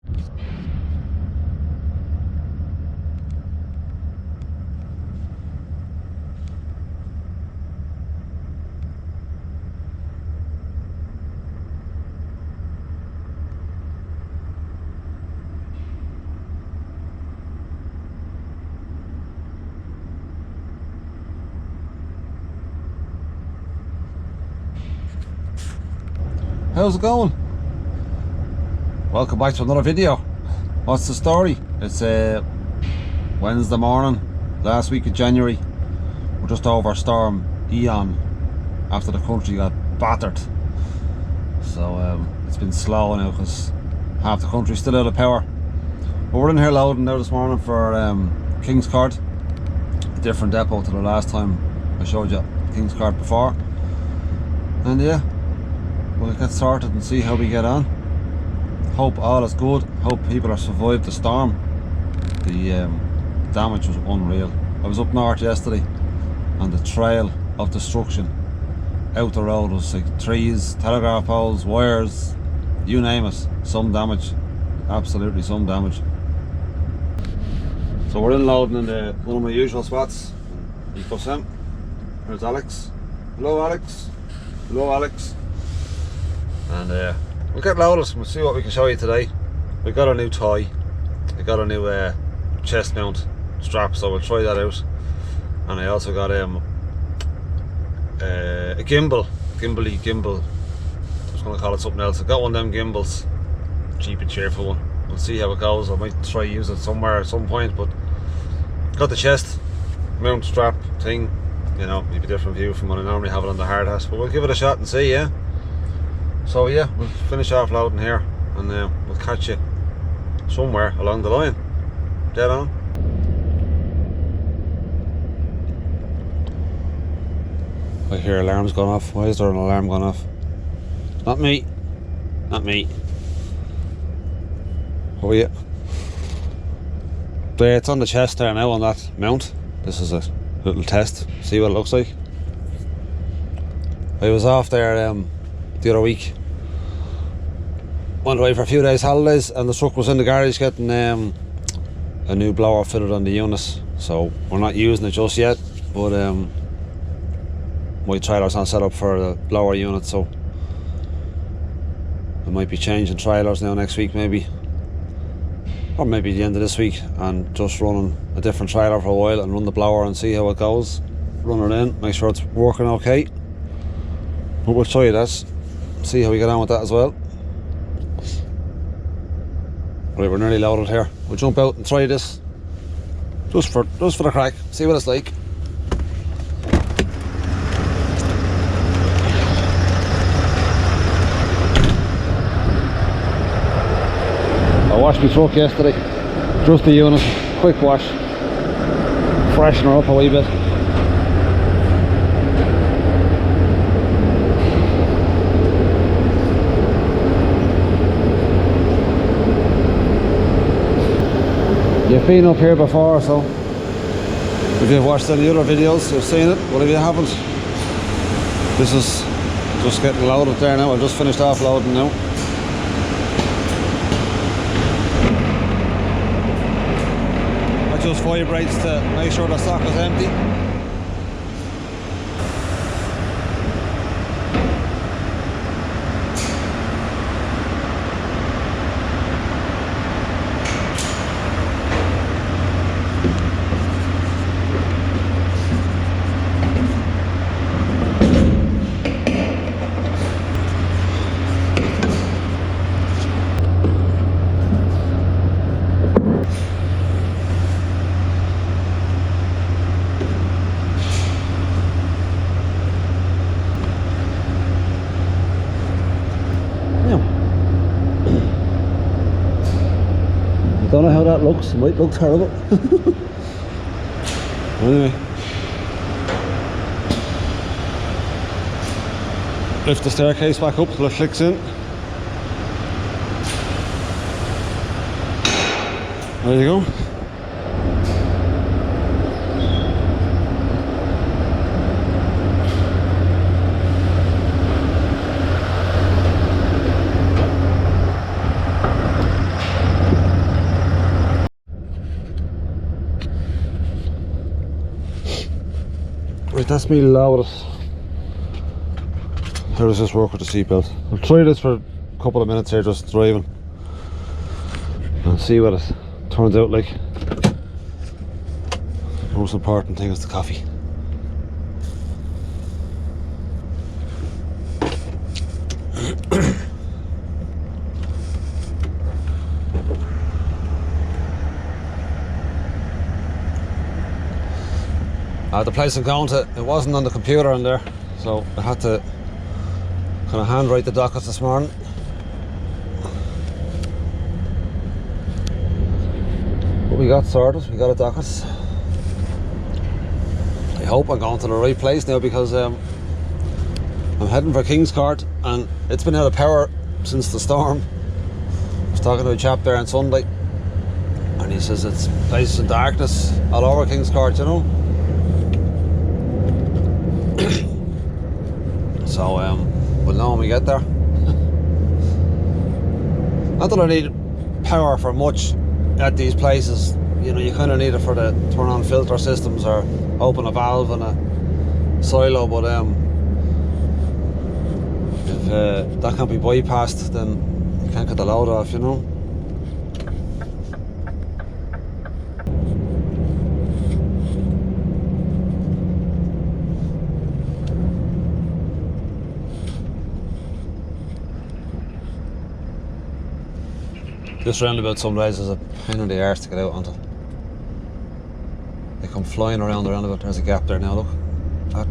How's it going? Welcome back to another video. What's the story? It's Wednesday morning, last week of January. We're just over Storm Ian after the country got battered. So it's been slow now because half the country's still out of power. But we're in here loading now this morning for Kingscourt, a different depot to the last time I showed you Kingscourt before. And yeah, we'll get sorted and see how we get on. Hope all is good. Hope people have survived the storm. The damage was unreal. I was up north yesterday and the trail of destruction out the road was like trees, telegraph poles, wires, you name it. Some damage, absolutely some damage. So we're in loading in one of my usual spots. Eco-Sim. There's Alex. Hello Alex. Hello Alex. And we'll get loaded and we'll see what we can show you today. We got a new toy. We got a new chest mount strap, so we'll try that out. And I also got a gimbal. I was going to call it something else. I got one of them gimbals, cheap and cheerful one. We'll see how it goes. I might try use it somewhere at some point, but got the chest mount strap thing. You know, maybe a different view from what I normally have it on the hard hat, but we'll give it a shot and see, yeah. So yeah, we'll finish off loading here and we'll catch you somewhere along the line. Dead on. I hear alarms going off. Why is there an alarm going off? Not me. Not me. Oh yeah. There, it's on the chest there now on that mount. This is a little test. See what it looks like. I was off there the other week. Went away for a few days holidays and the truck was in the garage getting a new blower fitted on the unit. So we're not using it just yet, but my trailer's on set up for the blower unit, so I might be changing trailers now next week maybe, or maybe the end of this week, and just running a different trailer for a while and run the blower and see how it goes. Run it in, make sure it's working okay. But we'll show you that, see how we get on with that as well. Right, we're nearly loaded here. We'll jump out and try this just for the crack, see what it's like. I washed my truck yesterday, just the unit, quick wash, freshen her up a wee bit. You've been up here before, so if you've watched any other videos, you've seen it, but if you haven't, this is just getting loaded there now. I just finished off loading now. It just vibrates to make sure the stock is empty. Don't know how that looks, it might look terrible. Anyway, lift the staircase back up till it clicks in. There you go. Right, that's me loudest. How does this work with the seatbelt? I'll try this for a couple of minutes here, just driving, and see what it turns out like. The most important thing is the coffee. The place I'm going to, it wasn't on the computer in there, so I had to kind of handwrite the dockets this morning. But we got sorted, we got a docket. I hope I'm going to the right place now, because I'm heading for Kingscourt and it's been out of power since the storm. I was talking to a chap there on Sunday and he says it's places in darkness all over Kingscourt, you know. So we'll know when we get there. Not that I need power for much at these places, you know. You kind of need it for the turn on filter systems or open a valve in a silo, but if that can't be bypassed, then you can't get the load off, you know. This roundabout some days is a pain in the arse to get out onto. They come flying around the roundabout. There's a gap there now, look. That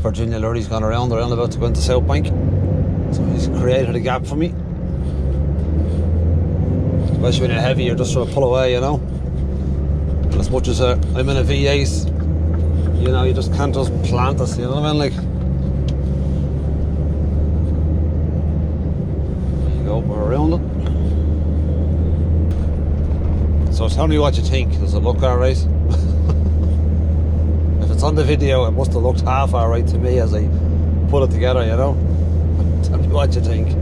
Virginia Lurry's gone around the roundabout to go into South Bank. So he's created a gap for me. Especially when you're heavy, you're just trying to pull away, you know. And as much as I'm in a V8, you know, you just can't just plant us, you know what I mean? Like, there you go, we're around it. So tell me what you think. Does it look alright? If it's on the video, it must have looked half alright to me as I put it together, you know. Tell me what you think.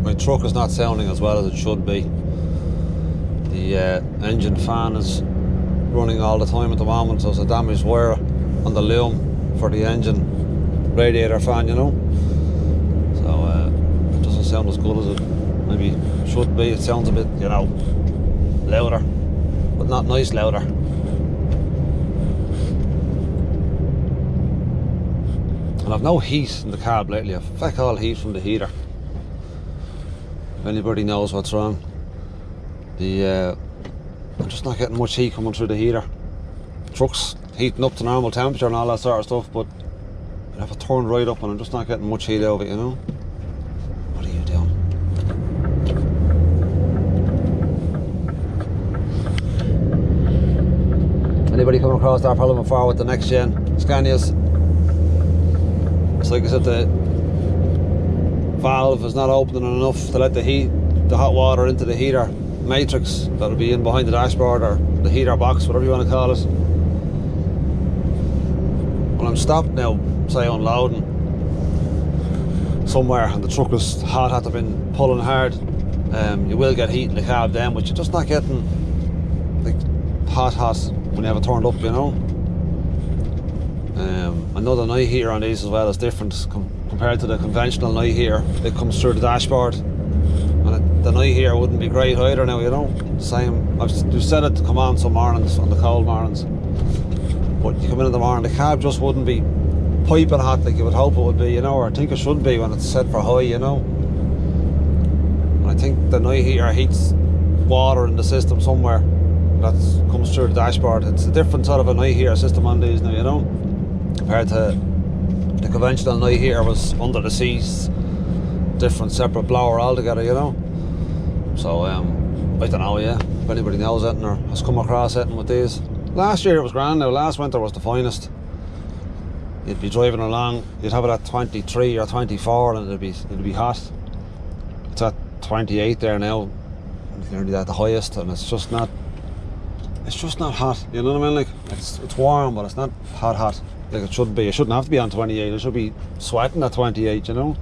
My truck is not sounding as well as it should be. The engine fan is running all the time at the moment, so it's a damaged wire on the loom for the engine radiator fan, you know. So it doesn't sound as good as it maybe should be. It sounds a bit, you know, louder, but not nice louder. And I've no heat in the cab lately. I've feck all heat from the heater. If anybody knows what's wrong, I'm just not getting much heat coming through the heater. The truck's heating up to normal temperature and all that sort of stuff, but I have it turned right up and I'm just not getting much heat out of it, you know. What are you doing? Anybody coming across that problem before with the next gen Scanias? It's like I said, the valve is not opening enough to let the hot water into the heater matrix that'll be in behind the dashboard, or the heater box, whatever you want to call it. When I'm stopped now, say unloading somewhere and the truck is hot after been pulling hard, you will get heat in the cab then, but you're just not getting like hot when you have it turned up, you know. I know the night heater on these as well is different compared to the conventional night heater. It comes through the dashboard, and the night heater wouldn't be great either now, you know. Same, I've set it to come on some mornings, on the cold mornings, but you come in the morning, the cab just wouldn't be piping hot like you would hope it would be, you know, or I think it should be when it's set for high, you know. And I think the night heater heats water in the system somewhere that comes through the dashboard. It's a different sort of a night heater system on these now, you know, compared to the conventional night heater was under the seats, different separate blower altogether, you know. So I don't know, yeah. if anybody knows anything or has come across anything with these. Last year it was grand now, last winter was the finest. You'd be driving along, you'd have it at 23 or 24 and it'd be hot. It's at 28 there now, it's nearly at the highest, and it's just not hot, you know what I mean? Like, it's warm, but it's not hot like it should be. It shouldn't have to be on 28, it should be sweating at 28, you know.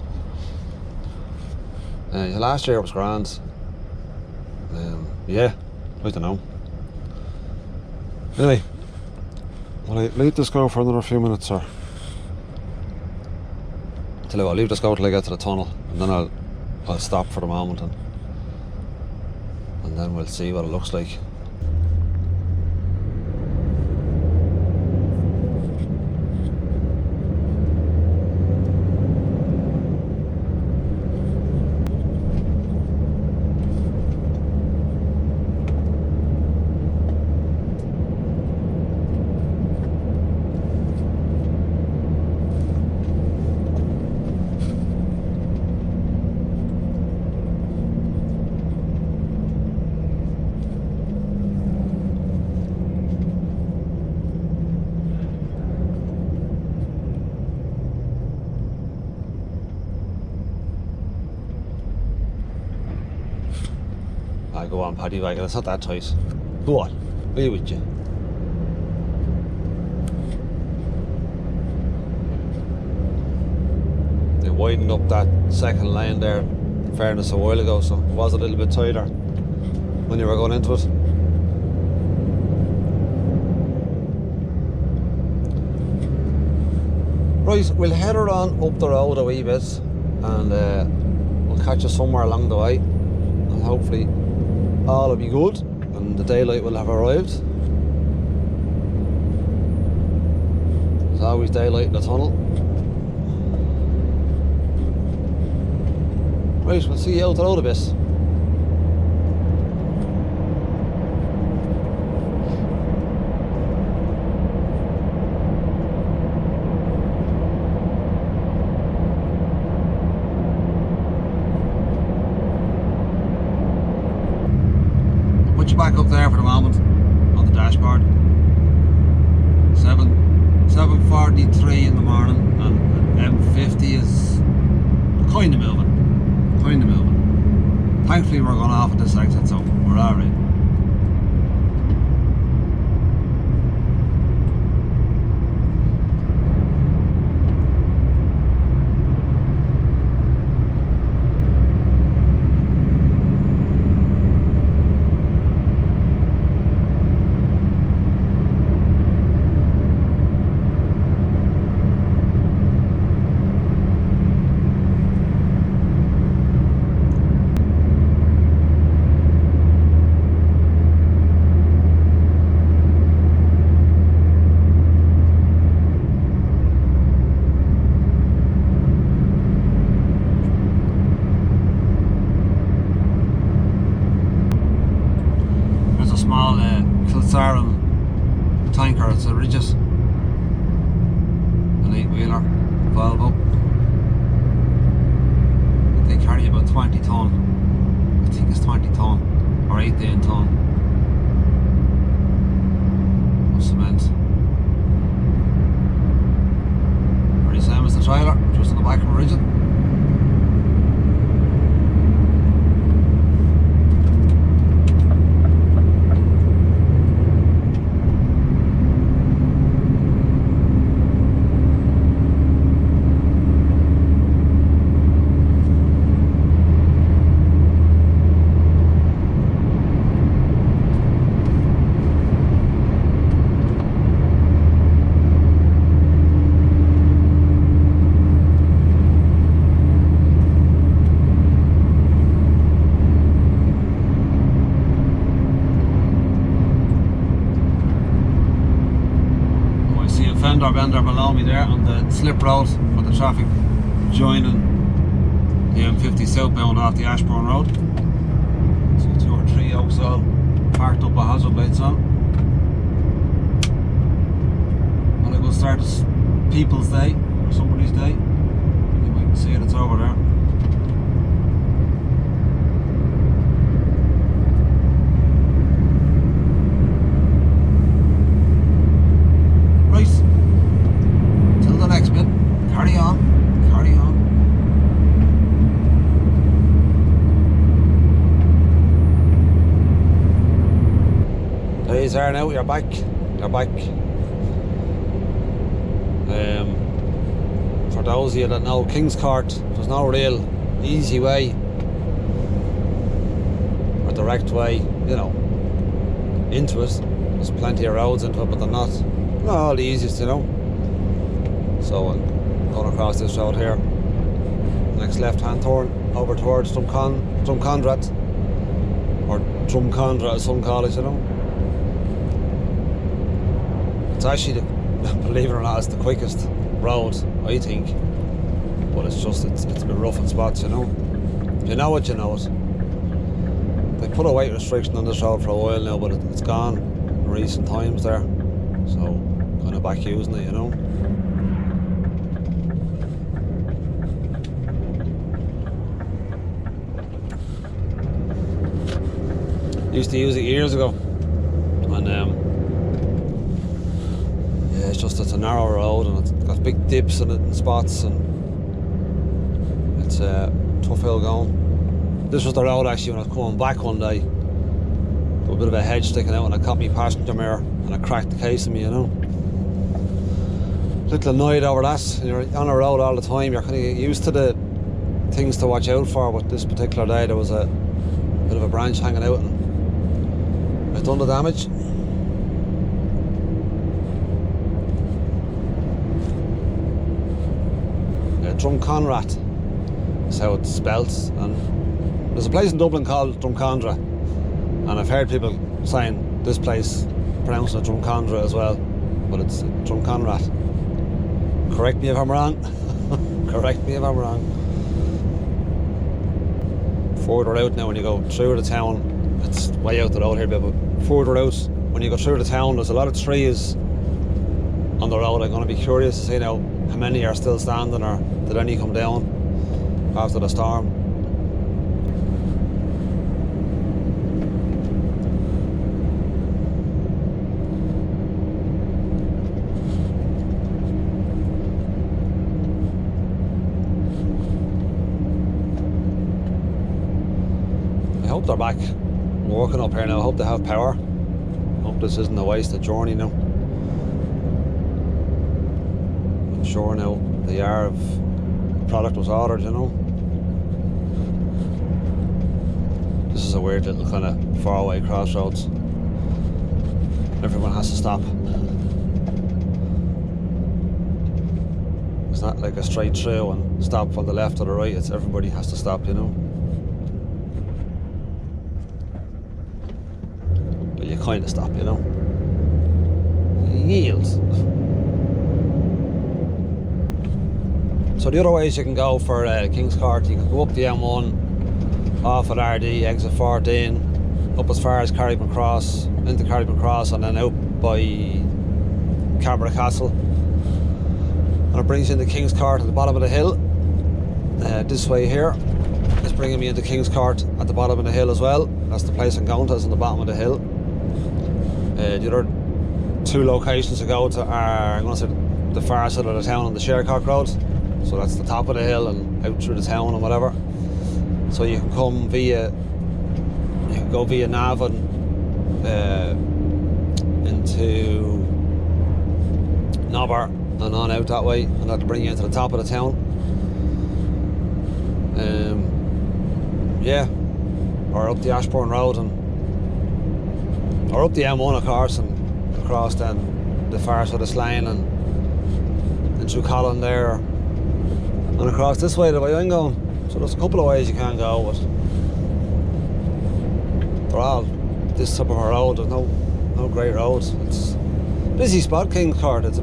Last year it was grand. Yeah, I don't know. Anyway, will I leave this go for another few minutes, or? Tell you what, I'll leave this go till I get to the tunnel, and then I'll stop for the moment, and then we'll see what it looks like. Go on, Paddy Wagon, it's not that tight. Go on, be with you. They widened up that second lane there, in fairness, a while ago, so it was a little bit tighter when you were going into it. Right, we'll head her on up the road a wee bit, and we'll catch you somewhere along the way, and hopefully all will be good and the daylight will have arrived. There's always daylight in the tunnel. Right, we'll see you out the road a bit. Back up there for the moment on the dashboard. 7:43 in the morning, and M50 is kind of moving. Thankfully we're going off at this exit, so we're alright. Tanker, it's a Regis, an 8-wheeler, valve up. They carry about 20 tonne. I think it's 20 tonne or 18 tonne of cement. Pretty same as the trailer, just on the back of a rigid. Bender below me there on the slip road for the traffic joining the M50 southbound off the Ashbourne Road. See 2 or 3 oaks all parked up with hazard lights on. What a good start to people's day, or somebody's day. You might see it, it's over there. you are now, you're back. You're back. For those of you that know Kingscourt, there's no real easy way or direct way, you know, into it. There's plenty of roads into it, but they're not all the easiest, you know. So I'm going across this road here. Next left-hand turn over towards Drumcondrat, or Drumcondra as some call it, you know. It's actually, believe it or not, it's the quickest road, I think. But it's just, it's a bit rough in spots, you know. If you know it, you know it. They put a weight restriction on this road for a while now, but it's gone in recent times there. So, kind of back using it, you know. Used to use it years ago, and yeah, it's a narrow road, and it's got big dips in it in spots, and it's a tough hill going. This was the road actually when I was coming back one day. There was a bit of a hedge sticking out, and I caught my passenger mirror, and I cracked the case of me, you know. Little annoyed over that. You're on a road all the time, you're kind of get used to the things to watch out for, but this particular day there was a bit of a branch hanging out, and I've done the damage. Drumcondrat is how it's spelt, and there's a place in Dublin called Drumcondra, and I've heard people saying this place pronouncing it Drumcondra as well, but it's Drumcondrat. Correct me if I'm wrong. Correct me if I'm wrong. Further out now when you go through the town, it's way out the road here, but further out when you go through the town, there's a lot of trees on the road. I'm going to be curious to see now how many are still standing, or did any come down after the storm. I hope they're back working up here now. I hope they have power. I hope this isn't a wasted journey now. I'm sure now they are if the product was ordered, you know. This is a weird little kind of faraway crossroads. Everyone has to stop. It's not like a straight through and stop on the left or the right. It's everybody has to stop, you know. Well, you kind of stop, you know. Yield. So the other ways you can go for Kingscourt, you can go up the M1, off at RD, exit 14, up as far as Carrickman Cross, into Carrickman Cross, and then out by Cabra Castle. And it brings you into Kingscourt at the bottom of the hill. This way here is bringing me into Kingscourt at the bottom of the hill as well. That's the place I'm going to, is on the bottom of the hill. The other two locations to go to are, I'm going to say, the far side of the town on the Shercock Road. So that's the top of the hill and out through the town and whatever. So you can come via, you can go via Navan into Nobber and on out that way, and that'll bring you into the top of the town. Yeah, or up the Ashbourne Road, and or up the M1 of course, and across then the far side of Slane and through Colin there, and across this way the way I'm going. So there's a couple of ways you can go, but they're all this type of a road. There's no great roads. It's a busy spot, Kingscourt. It's a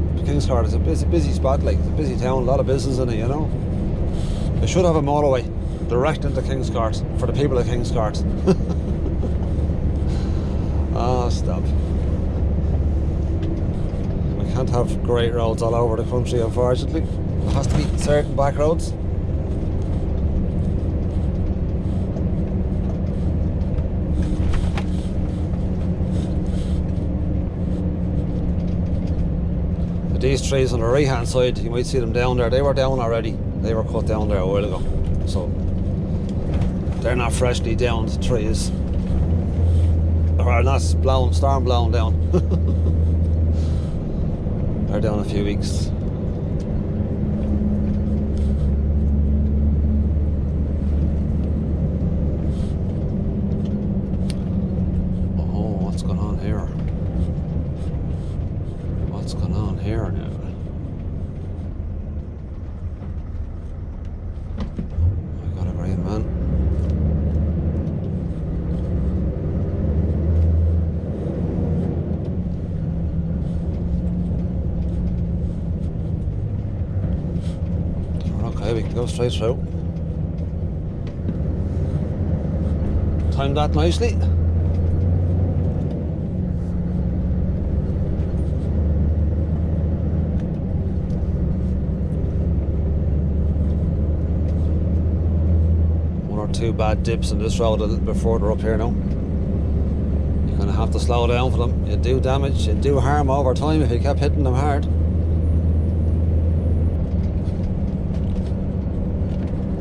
busy spot, like it's a busy town, a lot of business in it, you know. They should have a motorway direct into Kingscourt for the people of Kingscourt. Ah, stop. We can't have great roads all over the country, unfortunately. There has to be certain back roads. These trees on the right hand side, you might see them down there. They were down already. They were cut down there a while ago. So they're not freshly downed trees. or not blown, storm blown down. They're down a few weeks. Oh, what's going on here? What's going on here now? I got a green man. Okay, we can go straight through. Timed that nicely. One or two bad dips in this road a little bit further up here now. You're going to have to slow down for them. You do damage, you do harm over time if you kept hitting them hard.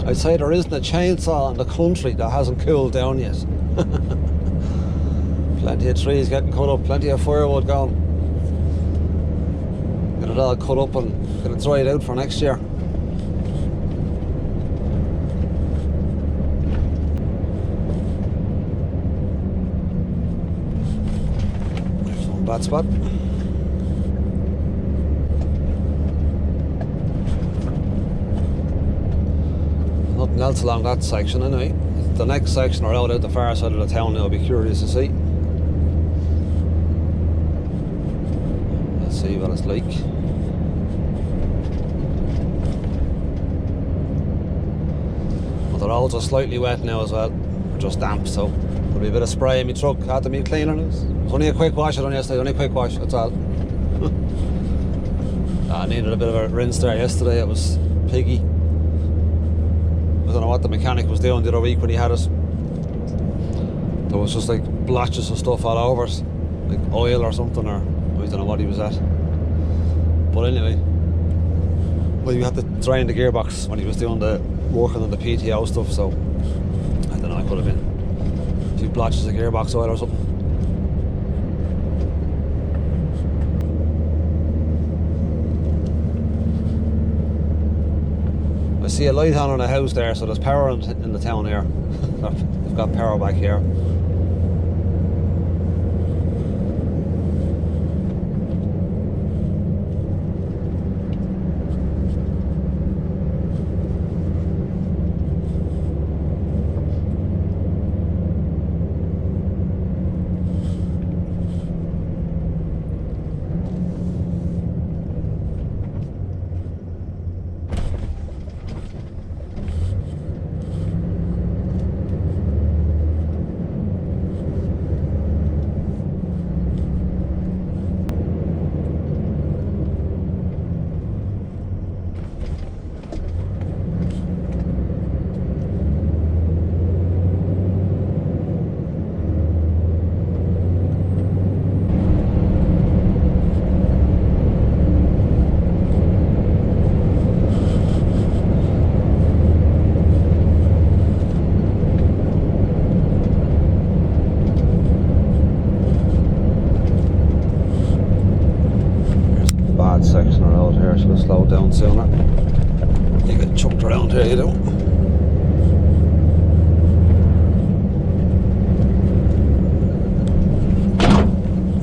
I'd say there isn't a chainsaw in the country that hasn't cooled down yet. Plenty of trees getting cut up, plenty of firewood going. Get it all cut up and get it dried out for next year. There's one bad spot. Nothing else along that section anyway. The next section are out the far side of the town now. I'll be curious to see. Let's see what it's like. Well, the roads are slightly wet now as well. They're just damp, so there'll be a bit of spray in my truck. Had to be cleaning it. It was only a quick wash I done yesterday, only a quick wash, that's all. I needed a bit of a rinse there yesterday. It was piggy. I don't know what the mechanic was doing the other week when he had it. There was just like blotches of stuff all over it, like oil or something, or I don't know what he was at. But anyway, well, you had to drain the gearbox when he was doing the working on the PTO stuff, so I don't know, it could have been a few blotches of gearbox oil or something. I see a light on in a house there, so there's power in the town here. They've got power back here. Section around here, so we'll slow down sooner. You get chucked around here, you do.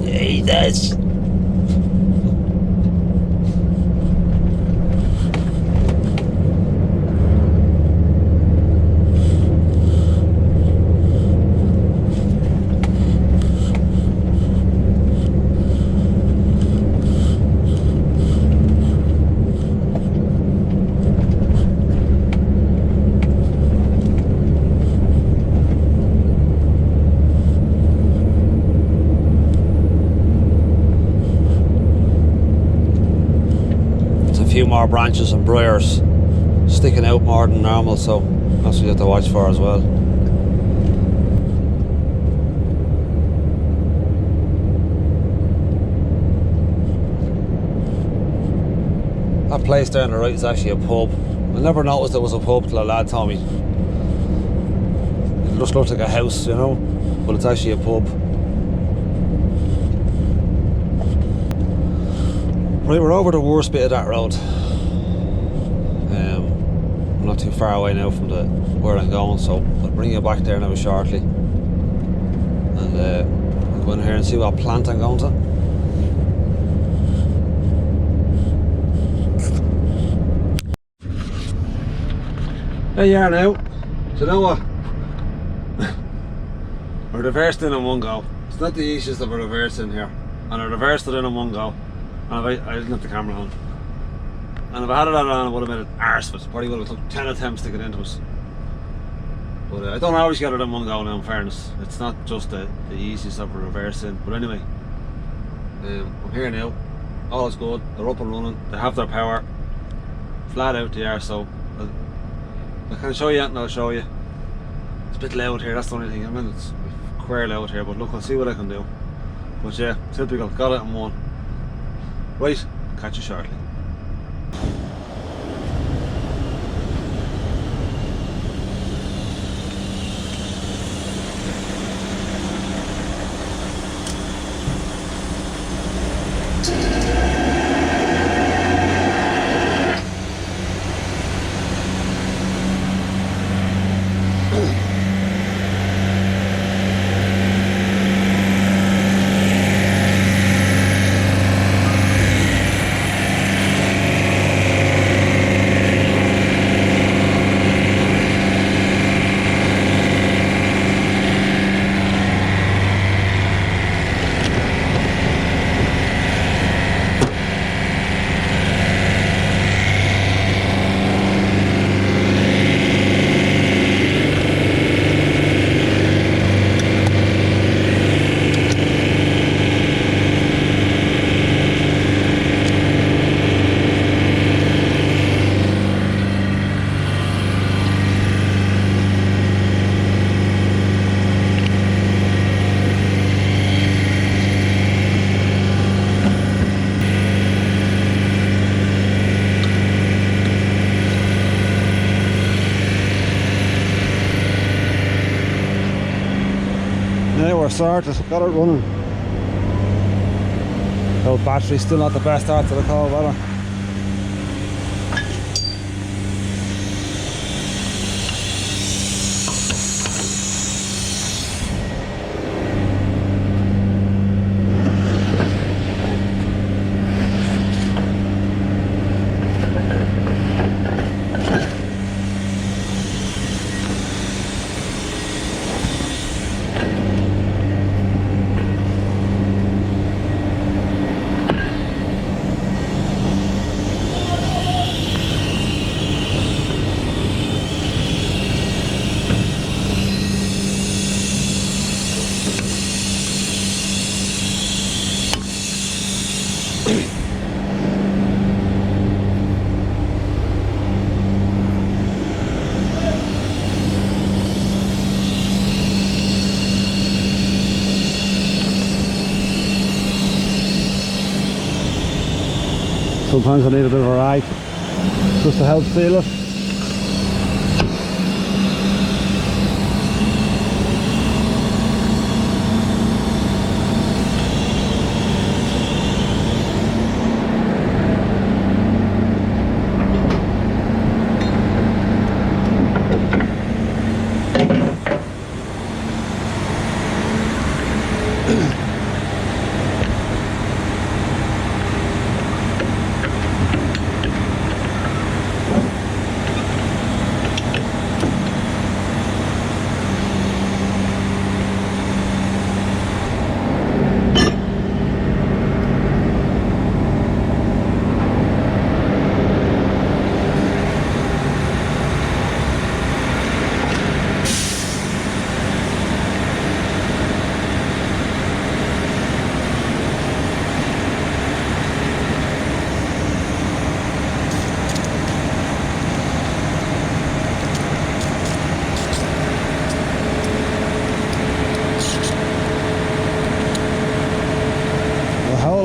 Jesus! Few more branches and briars sticking out more than normal, so that's what you have to watch for as well. That place there on the right is actually a pub. I never noticed there was a pub till a lad told me. It just looks like a house, you know, but it's actually a pub. Right, we're over the worst bit of that road. I'm not too far away now from where I'm going, so I'll bring you back there now shortly. And I'll go in here and see what plant I'm going to. There you are now. Do you know what? I reversed in one go. It's not the easiest of a reverse in here. And I reversed it in one go. And I didn't have the camera on. And if I had it on, I would have made it arse, but probably would have took 10 attempts to get into it. But I don't always get it in one go now, in fairness. It's not just the easiest of a reverse in. But anyway, I'm here now. All is good. They're up and running. They have their power. Flat out they are, so I can show you anything, I'll show you. It's a bit loud here, that's the only thing. I mean, it's quite loud here, but look, I'll see what I can do. But yeah, typical, got it in one. Right, catch you shortly. Now we're sorted, got it running. The battery's still not the best start to the cold weather. Sometimes I need a bit of a ride just to help seal it.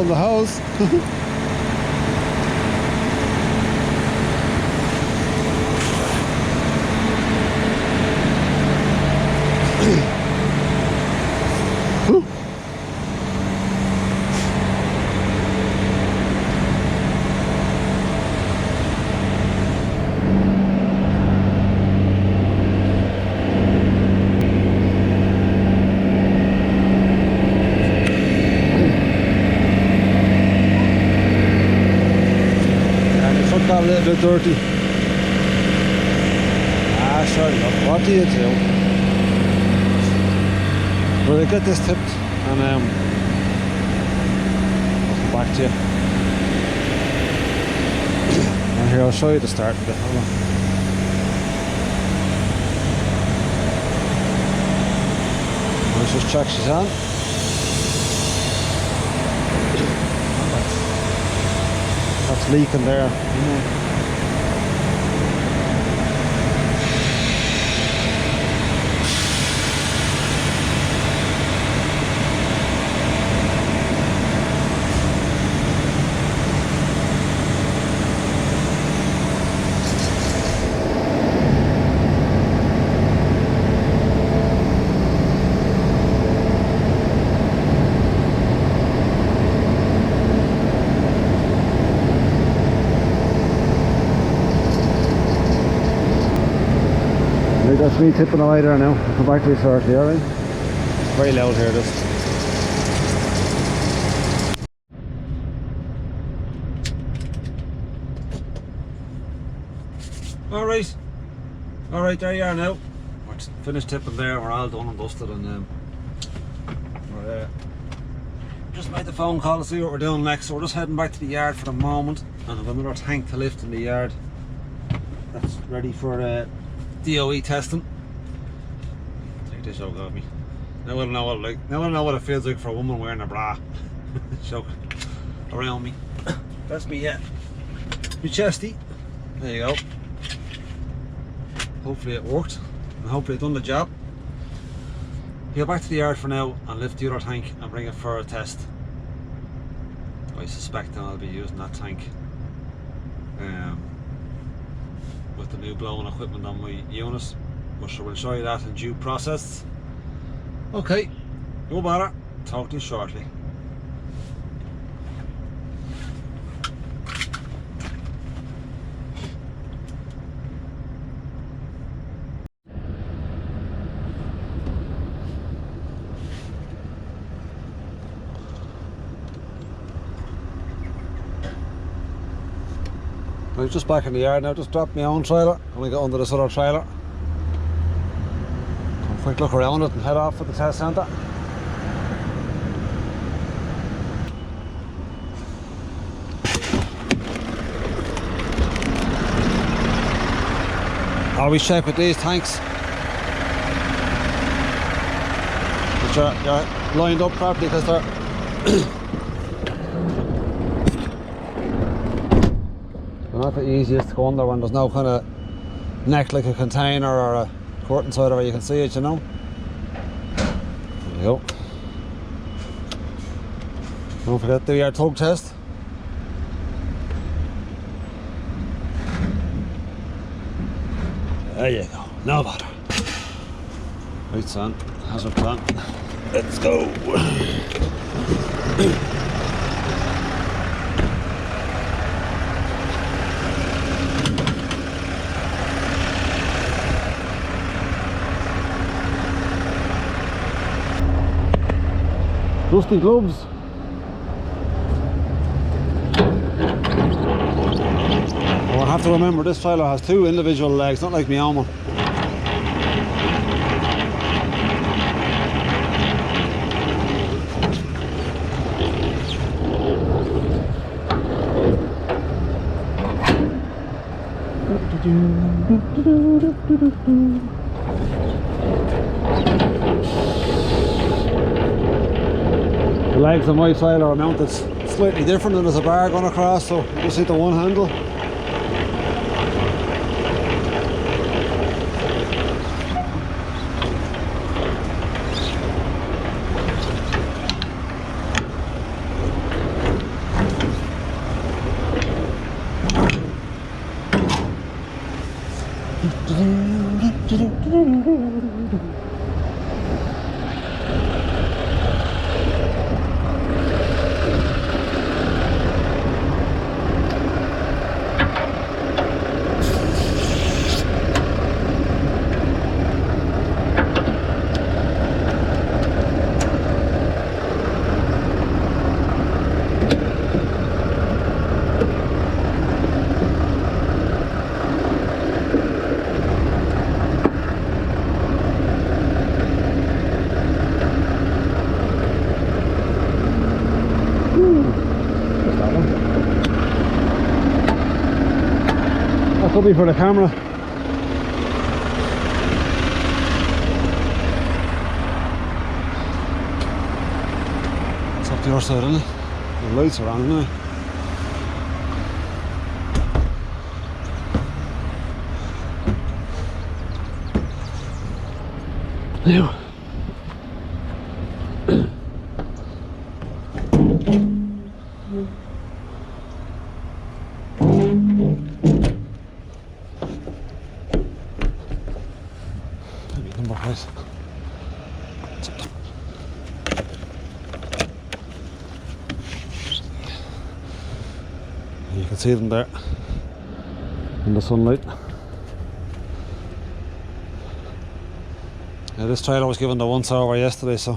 The hose. dirty. Ah, sure, look, what do you do? We'll get this tipped and I'll come back to you. And here, I'll show you the start of it. Hold on. Let's just check she's on. That's leaking there. That's me tipping away there now. I'll come back to you shortly, alright? It's very loud here, this. Alright, there you are now. We're finished tipping there, we're all done and dusted, and we're just made the phone call to see what we're doing next. So we're just heading back to the yard for the moment, and I've another tank to lift in the yard that's ready for DOE testing. Take this out of me. Now I know what it feels like for a woman wearing a bra. Choke around me. That's me, yeah. My chesty. There you go. Hopefully it worked, and hopefully it done the job. Go back to the yard for now and lift the other tank and bring it for a test. I suspect that I'll be using that tank with the new blowing equipment on my unit, but sure, we'll show you that in due process. Okay, no matter, talk to you shortly. I'm just back in the yard now, just dropped my own trailer and we got under this other trailer. Have a quick look around it and head off for the test centre. Always check with these tanks which are lined up properly, because they're not the easiest to go under when there's no kind of neck like a container or a curtain side where you can see it, you know. There you go. Don't forget to do your tug test. There you go, no bother. Right, son, hazard plan. Let's go. Dusty gloves. Oh, I have to remember this trailer has two individual legs, not like my own one. The legs on my trailer are mounted slightly different, and there's a bar going across, so you just hit the one handle. Should be for the camera. It's up the other side, isn't it? The lights are on anyway. Now. Number plate. You can see them there in the sunlight. Yeah, this trailer was given the once over yesterday, so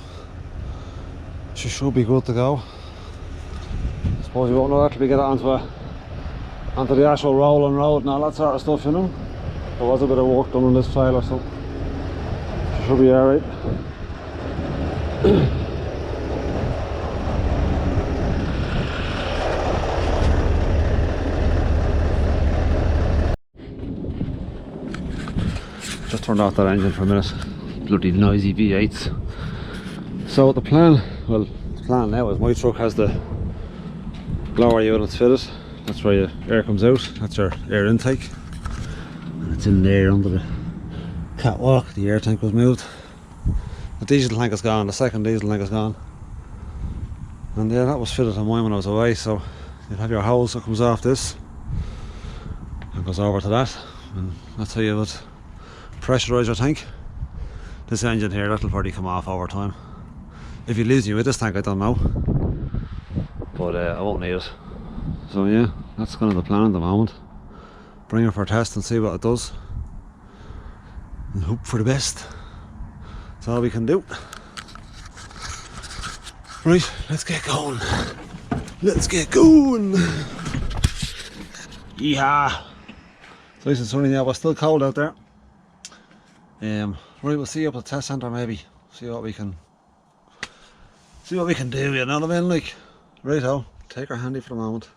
she should be good to go. I suppose you won't know that till we get it onto the actual rolling road and all that sort of stuff, you know. There was a bit of work done on this trailer, so she should be alright. Just turned off that engine for a minute. Bloody noisy V8s. So the plan now is my truck has the blower units fitted. That's where your air comes out. That's your air intake. And it's in there under the catwalk. The air tank was moved. The diesel tank is gone. The second diesel tank is gone. And yeah, that was fitted on mine when I was away. So you'll have your hose that comes off this and goes over to that. And that's how you would pressurise your tank. This engine here, that'll probably come off over time. If you lose you with this tank, I don't know, but I won't need it. So yeah, that's kind of the plan at the moment. Bring it for a test and see what it does, and hope for the best. That's all we can do. Right, let's get going. Let's get going. Yeehaw! It's nice and sunny now, but still cold out there. Right, we'll see you up at the test centre maybe. See what we can do, you know what I mean? Like, righto, take her handy for the moment.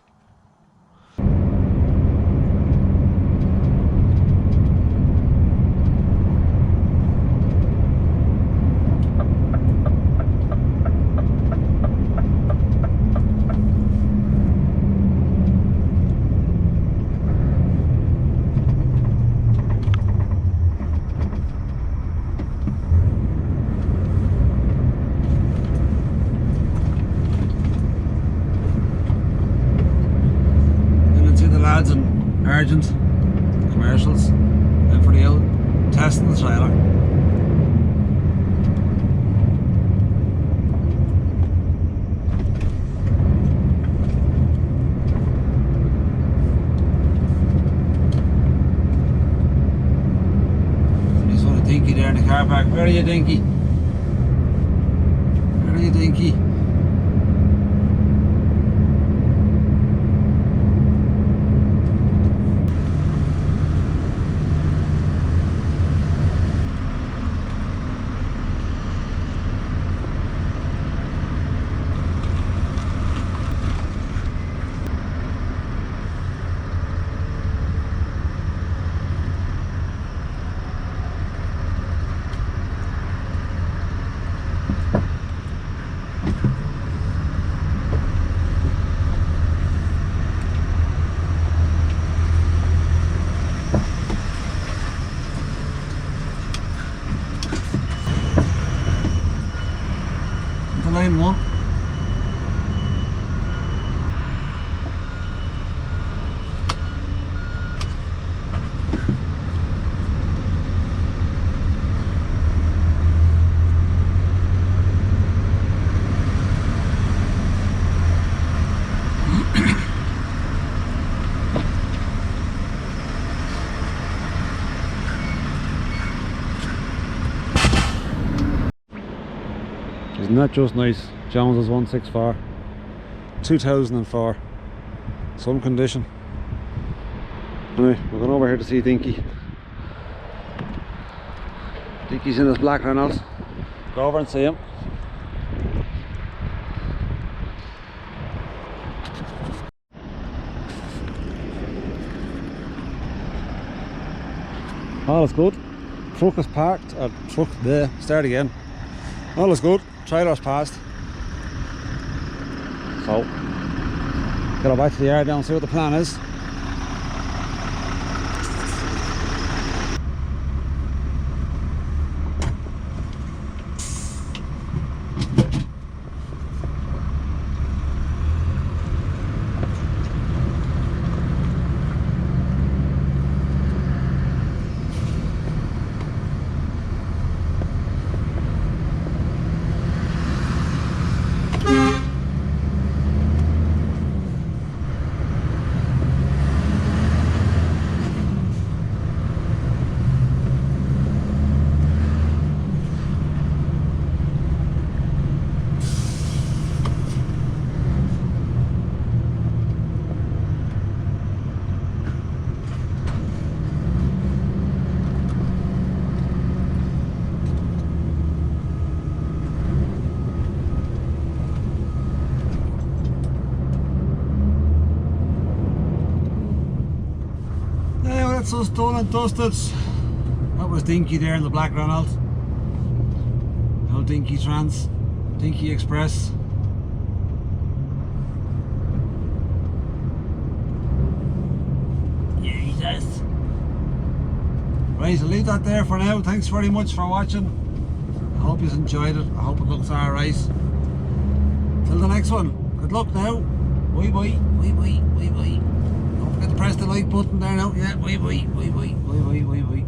And Argent commercials and for the old testing the trailer. There's one of Dinky there in the car park. Where are you, Dinky? Where are you, Dinky? Line 1. Isn't that just nice? Jones is 164, 2004, some condition. Anyway, we're going over here to see Dinky. Dinky's in his black Reynolds. Go over and see him. All is good. Truck is parked, or truck there, start again. All is good. Trailer's passed. So, get back to the yard now and see what the plan is. That's us done and dusted. That was Dinky there in the black Renault. The old Dinky Trans, Dinky Express. Jesus. Right, I'll leave that there for now. Thanks very much for watching. I hope you enjoyed it. I hope it looks alright. Till the next one. Good luck now. Bye bye. Bye bye. Bye bye. Don't forget to press the like button there now. Yeah, bye bye. Bye bye. Bye bye. Bye bye.